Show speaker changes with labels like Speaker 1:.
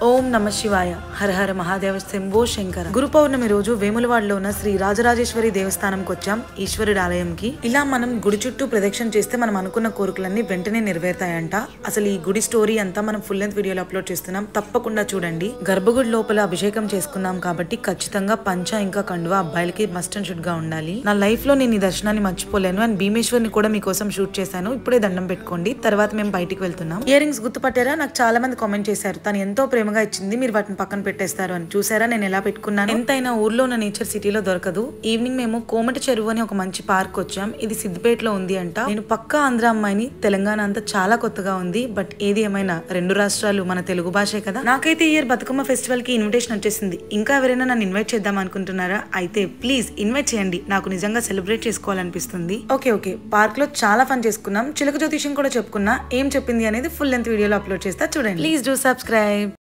Speaker 1: ఓం నమ శివాయ. హర హర మహాదేవ శంభో శంకర. గురు పౌర్ణమి రోజు వేములవాడలో ఉన్న శ్రీ రాజరాజేశ్వరి దేవస్థానంకి వచ్చాం, ఈశ్వరుడి ఆలయంకి. ఇలా మనం గుడి చుట్టూ ప్రదక్షిణ చేస్తే మనం అనుకున్న కోరికలన్నీ వెంటనే నెరవేరుతాయంట. అసలు ఈ గుడి స్టోరీ అంతా మనం ఫుల్ లెంత్ వీడియోలో అప్లోడ్ చేస్తున్నాం, తప్పకుండా చూడండి. గర్భగుడి లోపల అభిషేకం చేసుకున్నాం కాబట్టి ఖచ్చితంగా పంచ ఇంకా కండువా అబ్బాయిలకి మస్ట్ అండ్ షుడ్ గా ఉండాలి. నా లైఫ్ లో నేను ఈ దర్శనాన్ని మర్చిపోలేను. అండ్ భీమేశ్వరిని కూడా మీకోసం షూట్ చేశాను. ఇప్పుడే దండం పెట్టుకోండి, తర్వాత మేము బయటికి వెళ్తున్నాం. ఇయర్ రింగ్స్ గుర్తుపట్టారా? నాకు చాలా మంది కామెంట్ చేశారు తను ఎంతో ప్రేమగా ఇచ్చింది, మీరు వాటిని పక్కన పెట్టేస్తారు అని. చూసారా నేను ఎలా పెట్టుకున్నాను? ఎంతైనా ఊర్లో ఉన్న నేచర్ సిటీలో దొరకదు. ఈవినింగ్ మేము కోమటి చెరువు అని ఒక మంచి పార్క్ వచ్చాం. ఇది సిద్దిపేటలో ఉంది అంట. నేను పక్కా ఆంధ్ర అమ్మాయిని, తెలంగాణ అంతా చాలా కొత్తగా ఉంది. బట్ ఏది ఏమైనా రెండు రాష్ట్రాలు మన తెలుగు భాషే కదా. నాకైతే ఇయర్ బతుకమ్మ ఫెస్టివల్ కి ఇన్విటేషన్ వచ్చేసింది. ఇంకా ఎవరైనా నన్ను ఇన్వైట్ చేద్దాం అనుకుంటున్నారా? అయితే ప్లీజ్ ఇన్వైట్ చేయండి, నాకు నిజంగా సెలబ్రేట్ చేసుకోవాలనిపిస్తుంది. ఓకే పార్క్ లో చాలా ఫన్ చేసుకున్నాం. చిలక జ్యోతిష్యం కూడా చెప్పుకున్నా. ఏం చెప్పింది అనేది ఫుల్ లెంత్ వీడియోలో అప్లోడ్ చేస్తా, చూడండి. Please do subscribe.